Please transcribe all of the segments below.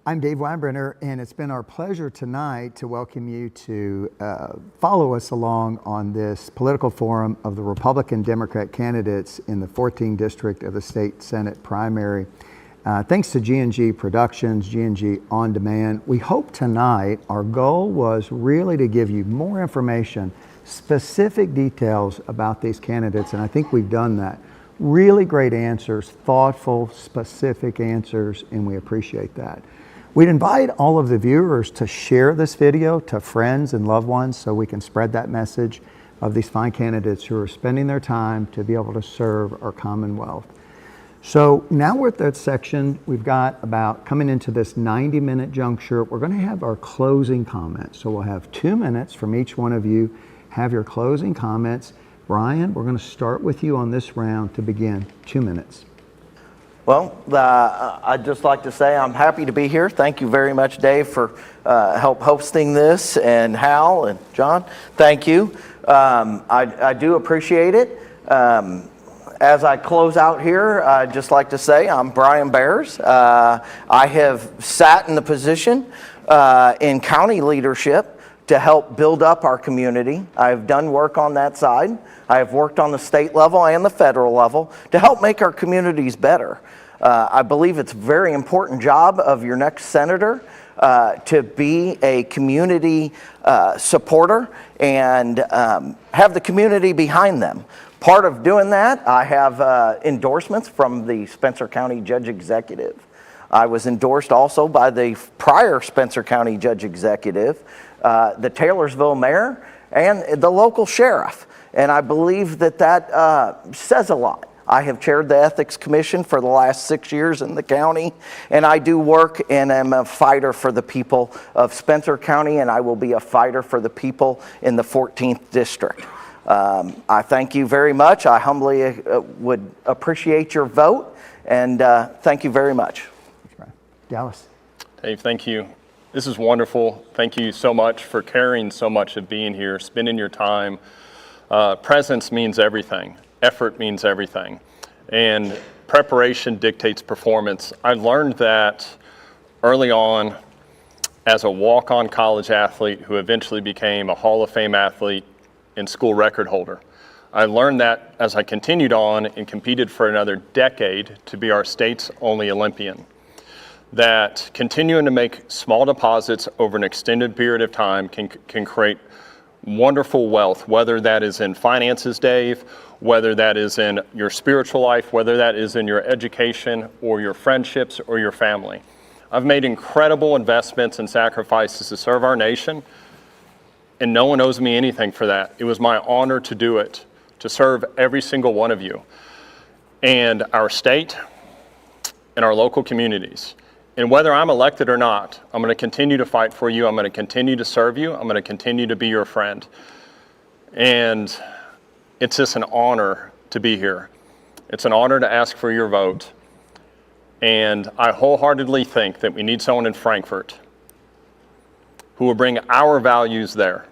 I'm Dave Weinbrenner, and it's been our pleasure tonight to welcome you to follow us along on this political forum of the Republican-Democrat candidates in the 14th District of the State Senate primary. Thanks to G&G Productions, G&G On Demand. We hope tonight, our goal was really to give you more information, specific details about these candidates, and I think we've done that. Really great answers, thoughtful, specific answers, and we appreciate that. We'd invite all of the viewers to share this video to friends and loved ones so we can spread that message of these fine candidates who are spending their time to be able to serve our Commonwealth. So now we're at that section. We've got about coming into this 90-minute juncture. We're going to have our closing comments. So we'll have 2 minutes from each one of you. Have your closing comments. Brian, we're going to start with you on this round to begin. 2 minutes. Well, I'd just like to say I'm happy to be here. Thank you very much, Dave, for help hosting this, and Hal and John, thank you. I do appreciate it. As I close out here, I'd just like to say I'm Brian Bears. I have sat in the position in county leadership to help build up our community. I've done work on that side. I have worked on the state level and the federal level to help make our communities better. I believe it's a very important job of your next senator to be a community supporter and have the community behind them. Part of doing that, I have endorsements from the Spencer County Judge Executive. I was endorsed also by the prior Spencer County Judge Executive, the Taylorsville Mayor, and the local sheriff. And I believe that says a lot. I have chaired the Ethics Commission for the last 6 years in the county, and I do work and am a fighter for the people of Spencer County, and I will be a fighter for the people in the 14th District. I thank you very much. I humbly would appreciate your vote, and thank you very much. Dallas. Dave, thank you. This is wonderful. Thank you so much for caring so much of being here, spending your time. Presence means everything. Effort means everything. And preparation dictates performance. I learned that early on as a walk-on college athlete who eventually became a Hall of Fame athlete and school record holder. I learned that as I continued on and competed for another decade to be our state's only Olympian. That continuing to make small deposits over an extended period of time can create wonderful wealth, whether that is in finances, Dave, whether that is in your spiritual life, whether that is in your education or your friendships or your family. I've made incredible investments and sacrifices to serve our nation, and no one owes me anything for that. It was my honor to do it, to serve every single one of you and our state and our local communities. And whether I'm elected or not, I'm going to continue to fight for you. I'm going to continue to serve you. I'm going to continue to be your friend. And it's just an honor to be here. It's an honor to ask for your vote. And I wholeheartedly think that we need someone in Frankfort who will bring our values there.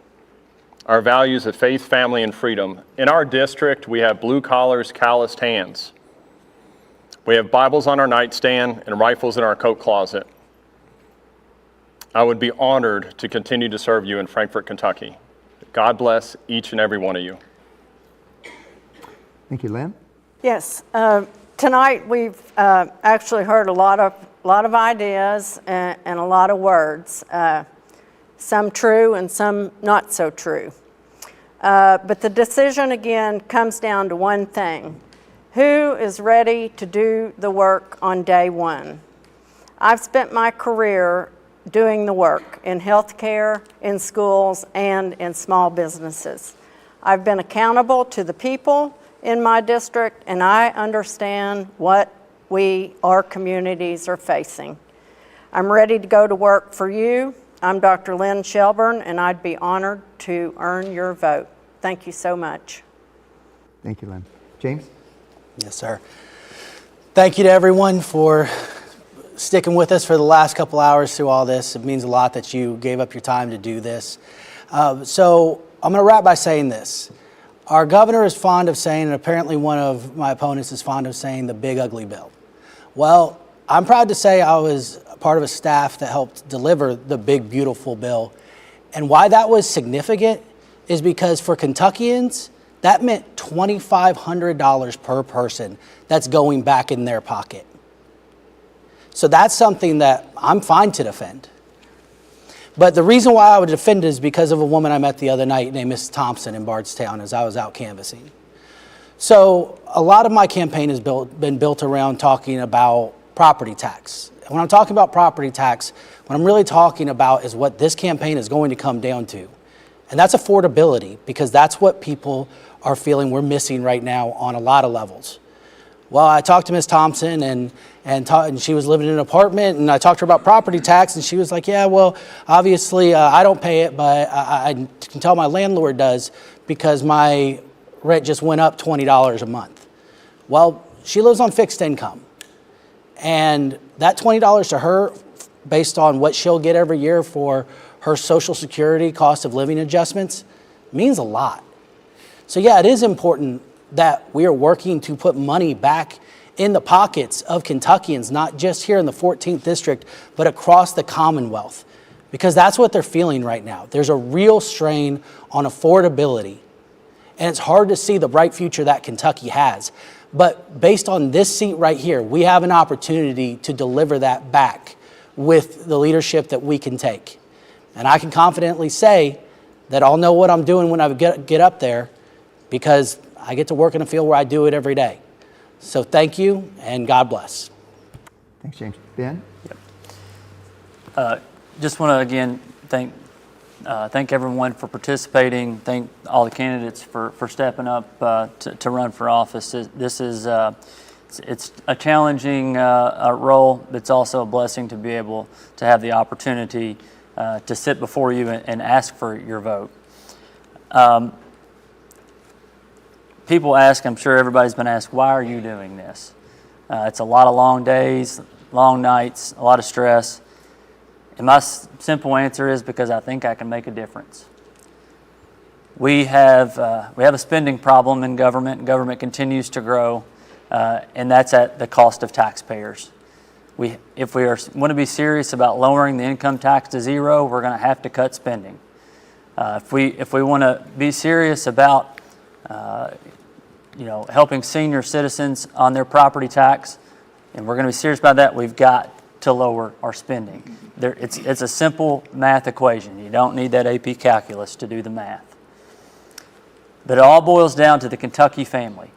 Our values of faith, family, and freedom. In our district, we have blue collars, calloused hands. We have Bibles on our nightstand and rifles in our coat closet. I would be honored to continue to serve you in Frankfort, Kentucky. God bless each and every one of you. Thank you, Lynn. Yes, tonight we've actually heard a lot of ideas and a lot of words, some true and some not so true. But the decision again comes down to one thing. Who is ready to do the work on day one? I've spent my career doing the work in healthcare, in schools, and in small businesses. I've been accountable to the people in my district, and I understand what our communities are facing. I'm ready to go to work for you. I'm Dr. Lynn Shelburne, and I'd be honored to earn your vote. Thank you so much. Thank you, Lynn. James? Yes, sir. Thank you to everyone for sticking with us for the last couple hours through all this. It means a lot that you gave up your time to do this. So I'm going to wrap by saying this. Our governor is fond of saying, and apparently one of my opponents is fond of saying, the big ugly bill. Well, I'm proud to say I was part of a staff that helped deliver the big, beautiful bill. And why that was significant is because for Kentuckians, that meant $2,500 per person that's going back in their pocket. So that's something that I'm fine to defend. But the reason why I would defend it is because of a woman I met the other night named Miss Thompson in Bardstown as I was out canvassing. So a lot of my campaign has been built around talking about property tax. And when I'm talking about property tax, what I'm really talking about is what this campaign is going to come down to. And that's affordability, because that's what people are feeling we're missing right now on a lot of levels. Well, I talked to Ms. Thompson and she was living in an apartment, and I talked to her about property tax, and she was like, yeah, well, obviously I don't pay it, but I can tell my landlord does because my rent just went up $20 a month. Well, she lives on fixed income, and that $20 to her, based on what she'll get every year for her Social Security cost of living adjustments, means a lot. So yeah, it is important that we are working to put money back in the pockets of Kentuckians, not just here in the 14th district, but across the Commonwealth, because that's what they're feeling right now. There's a real strain on affordability, and it's hard to see the bright future that Kentucky has. But based on this seat right here, we have an opportunity to deliver that back with the leadership that we can take. And I can confidently say that I'll know what I'm doing when I get up there, because I get to work in a field where I do it every day. So thank you, and God bless. Thanks, James. Ben? Just want to again thank everyone for participating. Thank all the candidates for stepping up to run for office. This is it's a challenging role, but it's also a blessing to be able to have the opportunity to sit before you and ask for your vote. People ask, I'm sure everybody's been asked, why are you doing this? It's a lot of long days, long nights, a lot of stress. And my simple answer is because I think I can make a difference. We have a spending problem in government. Government continues to grow, and that's at the cost of taxpayers. If we want to be serious about lowering the income tax to zero, we're going to have to cut spending. If we want to be serious about helping senior citizens on their property tax, and we're going to be serious about that, we've got to lower our spending. It's a simple math equation. You don't need that AP calculus to do the math. But it all boils down to the Kentucky family.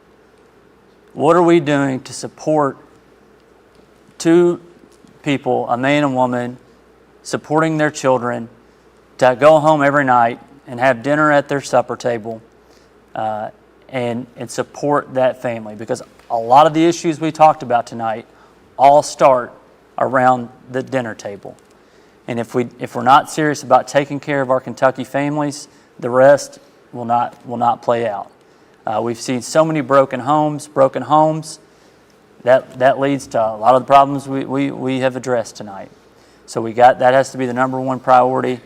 What are we doing to support two people, a man and woman, supporting their children, to go home every night and have dinner at their supper table, and support that family? Because a lot of the issues we talked about tonight all start around the dinner table. And if we're not serious about taking care of our Kentucky families, the rest will not play out. We've seen so many broken homes. That leads to a lot of the problems we have addressed tonight. So that has to be the number one priority.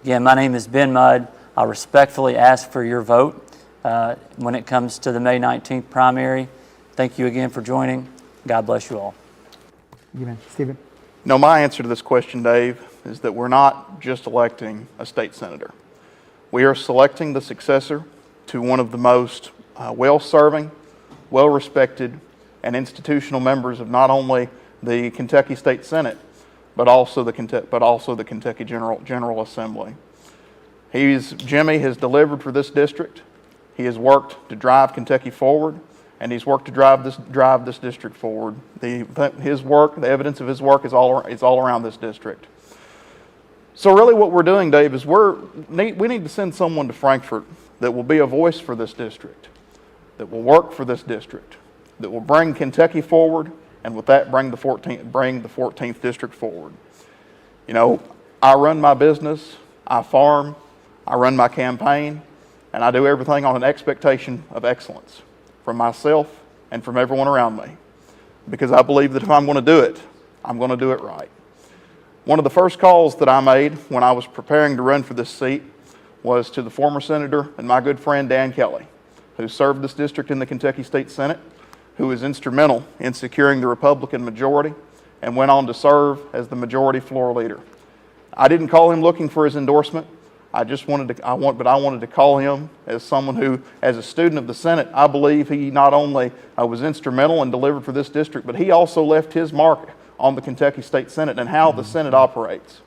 Again, my name is Ben Mudd. I respectfully ask for your vote when it comes to the May 19th primary. Thank you again for joining. God bless you all. You, man. Stephen? No, my answer to this question, Dave, is that we're not just electing a state senator. We are selecting the successor to one of the most well-serving, well-respected, and institutional members of not only the Kentucky State Senate, but also the Kentucky General Assembly. Jimmy has delivered for this district. He has worked to drive Kentucky forward, and he's worked to drive this district forward. The evidence of his work is all around this district. So really what we're doing, Dave, is we need to send someone to Frankfort that will be a voice for this district, that will work for this district, that will bring Kentucky forward, and with that bring the 14th district forward. You know, I run my business, I farm, I run my campaign, and I do everything on an expectation of excellence from myself and from everyone around me, because I believe that if I'm going to do it, I'm going to do it right. One of the first calls that I made when I was preparing to run for this seat was to the former senator and my good friend Dan Kelly, who served this district in the Kentucky State Senate, who was instrumental in securing the Republican majority and went on to serve as the majority floor leader. I didn't call him looking for his endorsement. I wanted to call him as someone who, as a student of the Senate, I believe he not only was instrumental and delivered for this district, but he also left his mark on the Kentucky State Senate and how the Senate operates.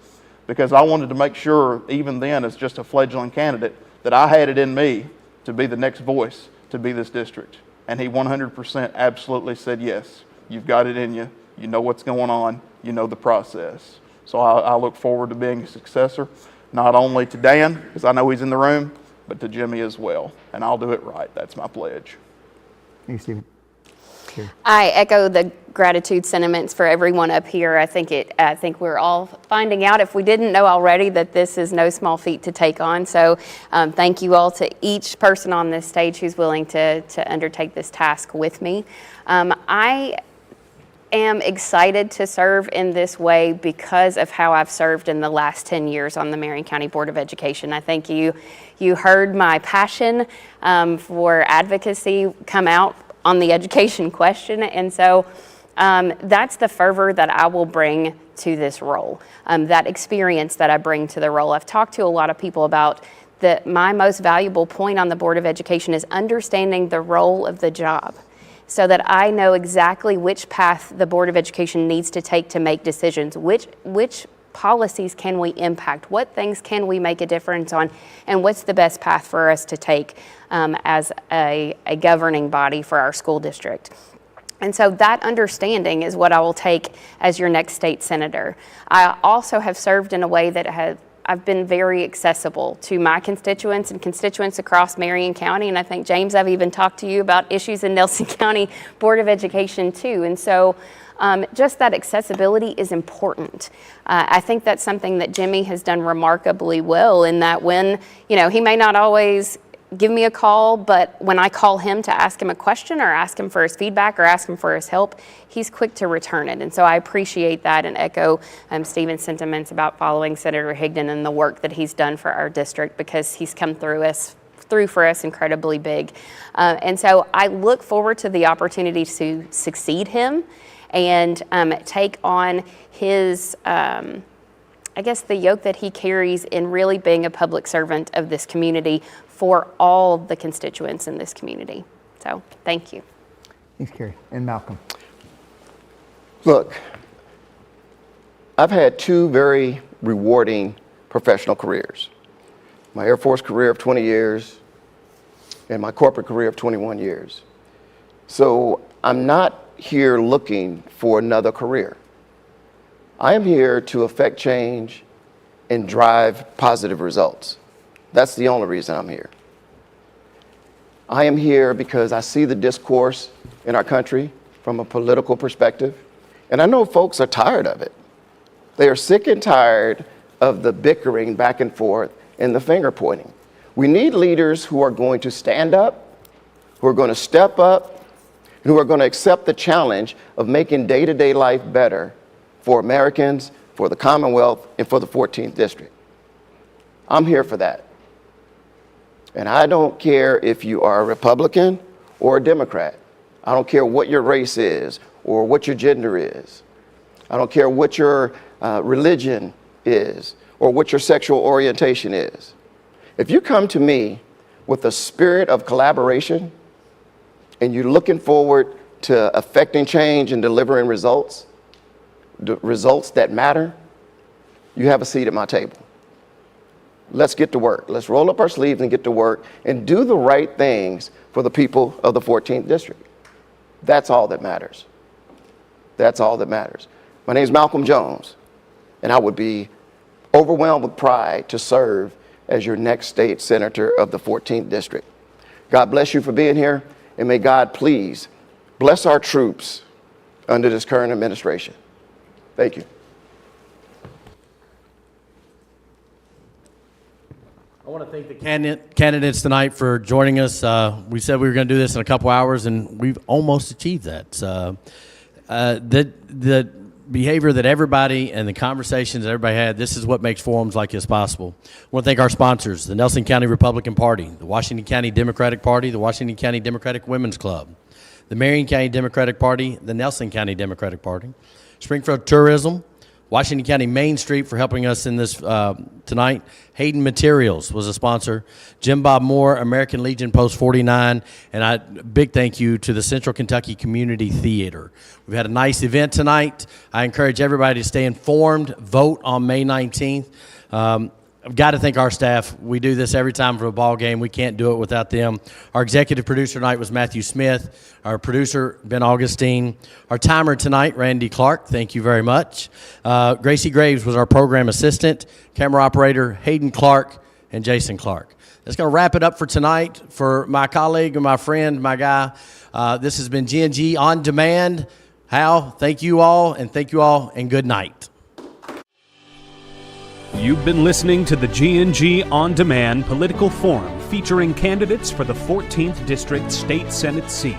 Because I wanted to make sure, even then as just a fledgling candidate, that I had it in me to be the next voice to be this district. And he 100% absolutely said, yes, you've got it in you. You know what's going on. You know the process. So I look forward to being a successor, not only to Dan, because I know he's in the room, but to Jimmy as well. And I'll do it right. That's my pledge. Thanks, Stephen. I echo the gratitude sentiments for everyone up here. I think we're all finding out, if we didn't know already, that this is no small feat to take on. So thank you all to each person on this stage who's willing to undertake this task with me. I am excited to serve in this way because of how I've served in the last 10 years on the Marion County Board of Education. I think you heard my passion for advocacy come out on the education question, and so that's the fervor that I will bring to this role, that experience that I bring to the role. I've talked to a lot of people about that. My most valuable point on the Board of Education is understanding the role of the job, so that I know exactly which path the Board of Education needs to take to make decisions, which policies can we impact, what things can we make a difference on, and what's the best path for us to take as a governing body for our school district. And so that understanding is what I will take as your next state senator. I also have served in a way that I've been very accessible to my constituents and constituents across Marion County. And I think, James, I've even talked to you about issues in Nelson County Board of Education too. And so just that accessibility is important. I think that's something that Jimmy has done remarkably well, in that when, he may not always give me a call, but when I call him to ask him a question or ask him for his feedback or ask him for his help, he's quick to return it. And so I appreciate that and echo Stephen's sentiments about following Senator Higdon and the work that he's done for our district, because he's come through for us incredibly big. And so I look forward to the opportunity to succeed him and take on his, the yoke that he carries in really being a public servant of this community for all the constituents in this community. So, thank you. Thanks, Carrie. And Malcolm. Look, I've had two very rewarding professional careers. My Air Force career of 20 years and my corporate career of 21 years. So I'm not here looking for another career. I am here to affect change and drive positive results. That's the only reason I'm here. I am here because I see the discourse in our country from a political perspective, and I know folks are tired of it. They are sick and tired of the bickering back and forth and the finger pointing. We need leaders who are going to stand up, who are going to step up, and who are going to accept the challenge of making day-to-day life better for Americans, for the Commonwealth, and for the 14th District. I'm here for that. And I don't care if you are a Republican or a Democrat. I don't care what your race is or what your gender is. I don't care what your religion is or what your sexual orientation is. If you come to me with a spirit of collaboration and you're looking forward to affecting change and delivering results, the results that matter, you have a seat at my table. Let's get to work. Let's roll up our sleeves and get to work and do the right things for the people of the 14th District. That's all that matters. That's all that matters. My name is Malcolm Jones, and I would be overwhelmed with pride to serve as your next state senator of the 14th District. God bless you for being here, and may God please bless our troops under this current administration. Thank you. I want to thank the candidates tonight for joining us. We said we were going to do this in a couple hours, and we've almost achieved that. The behavior that everybody and the conversations that everybody had, this is what makes forums like this possible. I want to thank our sponsors, the Nelson County Republican Party, the Washington County Democratic Party, the Washington County Democratic Women's Club, the Marion County Democratic Party, the Nelson County Democratic Party, Springfield Tourism, Washington County Main Street for helping us in this tonight. Hayden Materials was a sponsor. Jim Bob Moore, American Legion Post 49, and a big thank you to the Central Kentucky Community Theater. We've had a nice event tonight. I encourage everybody to stay informed, vote on May 19th. I've got to thank our staff. We do this every time for a ball game. We can't do it without them. Our executive producer tonight was Matthew Smith. Our producer, Ben Augustine. Our timer tonight, Randy Clark. Thank you very much. Gracie Graves was our program assistant. Camera operator, Hayden Clark and Jason Clark. That's going to wrap it up for tonight. For my colleague and my friend, my guy, this has been G&G On Demand. Hal, thank you all, and good night. You've been listening to the G&G On Demand Political Forum featuring candidates for the 14th District State Senate seat.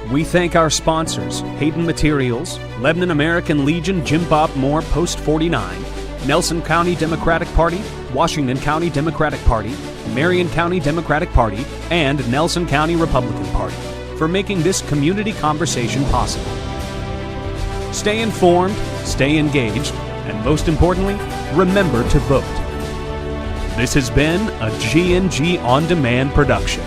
We thank our sponsors, Hayden Materials, Lebanon American Legion Jim Bob Moore Post 49, Nelson County Democratic Party, Washington County Democratic Party, Marion County Democratic Party, and Nelson County Republican Party for making this community conversation possible. Stay informed, stay engaged, and most importantly, remember to vote. This has been a G&G On Demand production.